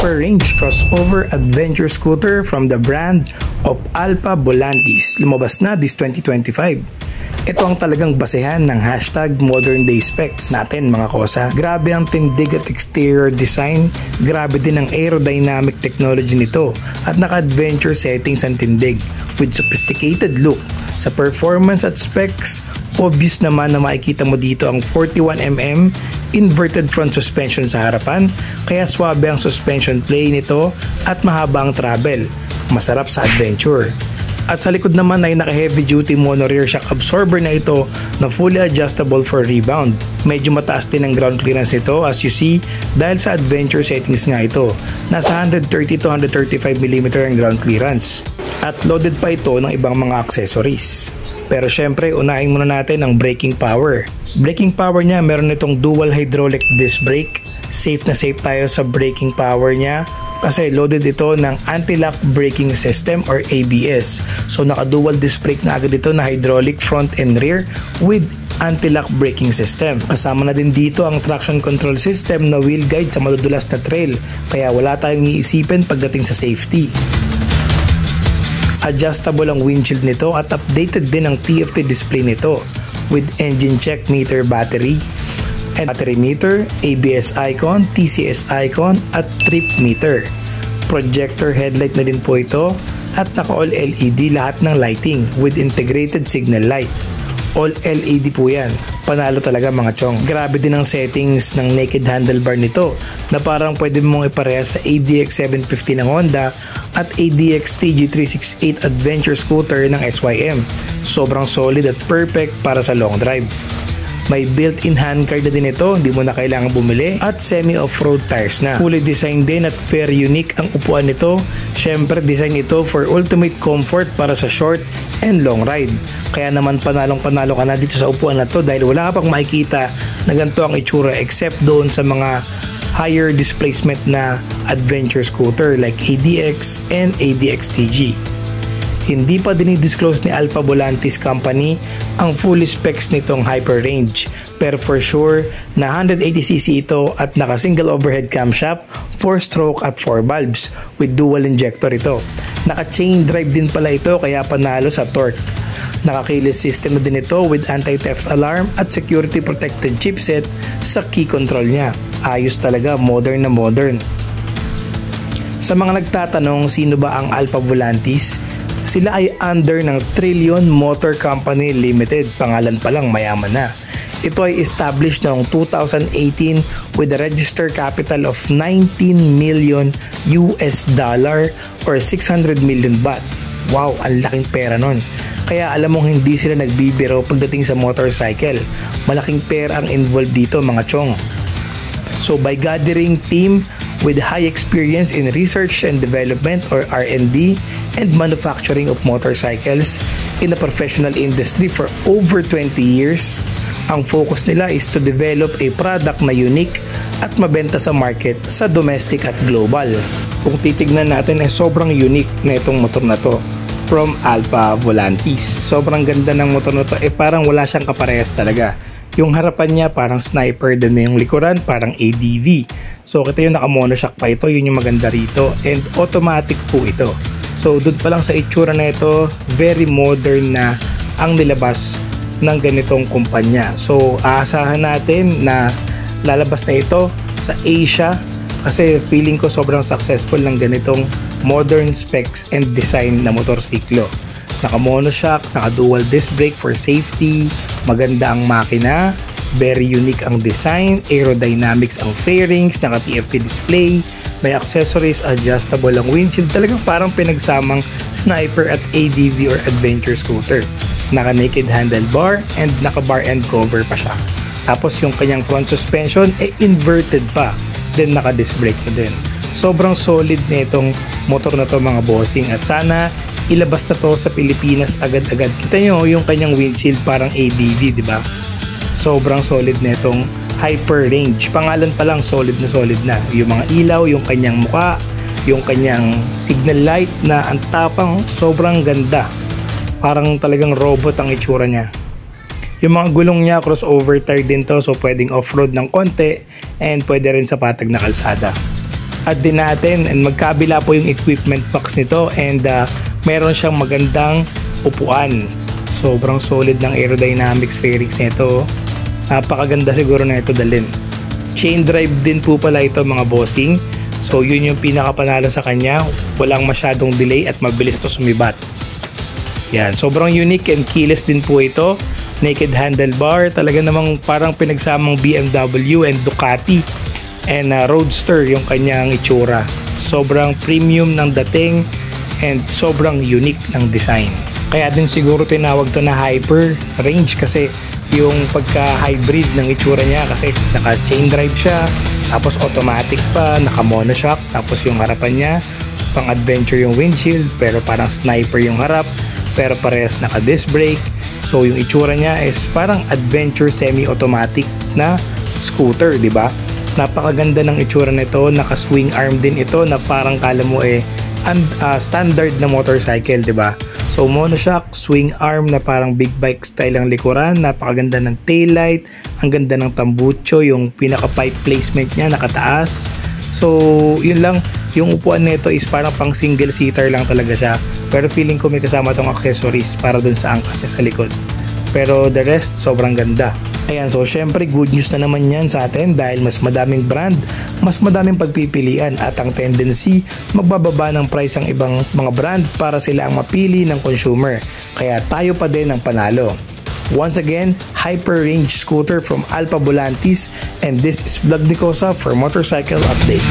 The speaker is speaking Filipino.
Hyper Range crossover adventure scooter from the brand of Alpha Volantis. Lumabas na this 2025. Ito ang talagang basehan ng hashtag modern day specs natin mga kosa. Grabe ang tindig at exterior design, grabe din ang aerodynamic technology nito at naka-adventure settings ang tindig with sophisticated look. Sa performance at specs, obvious naman na makikita mo dito ang 41mm inverted front suspension sa harapan, kaya swabe ang suspension play nito at mahaba ang travel. Masarap sa adventure. At sa likod naman ay naka-heavy duty mono rear shock absorber na ito na fully adjustable for rebound. Medyo mataas din ang ground clearance nito as you see dahil sa adventure settings nga ito. Nasa 130 to 135mm ang ground clearance. At loaded pa ito ng ibang mga accessories. Pero syempre unahin muna natin ang braking power. Braking power niya, meron itong dual hydraulic disc brake. Safe na safe tayo sa braking power niya kasi loaded ito ng anti-lock braking system or ABS. So naka-dual disc brake na agad ito na hydraulic front and rear with anti-lock braking system. Kasama na din dito ang traction control system na wheel guide sa madudulas na trail. Kaya wala tayong iisipin pagdating sa safety. Adjustable ang windshield nito at updated din ang TFT display nito with engine check meter battery and battery meter, ABS icon, TCS icon at trip meter. Projector headlight na din po ito at naka all LED lahat ng lighting with integrated signal light. All LED po yan. Panalo talaga mga chong. Grabe din ang settings ng naked handlebar nito na parang pwede mong iparehas sa ADX 750 ng Honda at ADX TG368 adventure scooter ng SYM. Sobrang solid at perfect para sa long drive. May built-in handguard na din ito, hindi mo na kailangan bumili at semi-off-road tires na. Fully designed din at very unique ang upuan nito. Syempre design ito for ultimate comfort para sa short and long ride. Kaya naman panalong-panalo ka na dito sa upuan na to dahil wala ka pang makikita na ganito ang itsura except doon sa mga higher displacement na adventure scooter like ADX and ADX TG. Hindi pa dinidisclose ni Alpha Volantis Company ang full specs nitong Hyper Range. Pero for sure, na 180cc ito at naka single overhead camshaft, 4-stroke at 4 valves with dual injector ito. Naka chain drive din pala ito kaya panalo sa torque. Naka keyless system na din ito with anti-theft alarm at security protected chipset sa key control niya. Ayos talaga, modern na modern. Sa mga nagtatanong sino ba ang Alpha Volantis, sila ay under ng Trillion Motor Company Limited. Pangalan pa lang mayaman na. Ito ay established noong 2018 with a registered capital of 19 million US dollar or 600 million baht. Wow, ang laking pera nun. Kaya alam mong hindi sila nagbibiro pagdating sa motorcycle. Malaking pera ang involved dito mga chong. So by gathering team with high experience in research and development or R&D and manufacturing of motorcycles in the professional industry for over 20 years, ang focus nila is to develop a product na unique at mabenta sa market sa domestic at global. Kung titignan natin ay sobrang unique na itong motor na to from Alpha Volantis. Sobrang ganda ng motor na to, parang wala siyang kaparehas talaga. Yung harapan niya parang sniper, din na yung likuran parang ADV. So kita yung naka-monoshock pa ito, yun yung maganda rito. And automatic po ito. So doon pa lang sa itsura na ito, very modern na ang nilabas ng ganitong kumpanya. So aasahan natin na lalabas na ito sa Asia kasi feeling ko sobrang successful ng ganitong modern specs and design na motorsiklo. Naka-monoshock, naka-dual disc brake for safety, maganda ang makina, very unique ang design, aerodynamics ang fairings, naka-TFT display, may accessories, adjustable ang windshield, talagang parang pinagsamang sniper at ADV or adventure scooter. Naka-naked handlebar and naka-bar end cover pa siya. Tapos yung kanyang front suspension ay inverted pa, then naka-disc brake na din. Sobrang solid na itong motor na to mga bossing at sana ilabas na to sa Pilipinas agad-agad. Kita nyo yung kanyang windshield parang ADV, di ba? Sobrang solid na itong Hyper Range. Pangalan pa lang solid na. Yung mga ilaw, yung kanyang muka, yung kanyang signal light na ang tapang, sobrang ganda. Parang talagang robot ang itsura niya. Yung mga gulong niya, crossover tire din to, so pwedeng off-road ng konti and pwede rin sa patag na kalsada. at din natin, and magkabila po yung equipment box nito, and meron siyang magandang upuan. Sobrang solid ng aerodynamics fairings nito. Napakaganda siguro na ito dalhin. Chain drive din po pala ito mga bossing. So yun yung pinakapanalo sa kanya. Walang masyadong delay at mabilis to sumibat. Yan, sobrang unique and keyless din po ito. Naked handlebar, talaga namang parang pinagsamang BMW and Ducati and Roadster yung kanyang itsura. Sobrang premium ng dating and sobrang unique ng design. Kaya din siguro tinawag to na hyper range kasi yung pagka-hybrid ng itsura niya, kasi naka-chain drive siya, tapos automatic pa, naka-monoshock, tapos yung harapan niya pang-adventure yung windshield pero parang sniper yung harap, pero parehas naka-disc brake. So yung itsura niya is parang adventure semi-automatic na scooter, di ba? Napakaganda ng itsura nito, naka-swing arm din ito na parang kala mo standard na motorcycle, di ba? So monoshock, swing arm na parang big bike style ang likuran, napakaganda ng taillight, ang ganda ng tambucho, yung pinaka pipe placement niya nakataas. So yun lang, yung upuan nito is parang pang single seater lang talaga siya, pero feeling ko may kasama tong accessories para dun sa angkas niya sa likod. Pero the rest, sobrang ganda. Ayan, so syempre good news na naman yan sa atin dahil mas madaming brand, mas madaming pagpipilian, at ang tendency, magbababa ng price ang ibang mga brand para sila ang mapili ng consumer. Kaya tayo pa din ang panalo. Once again, hyper range scooter from Alpha Volantis, and this is Vlog Nicosa for Motorcycle Update.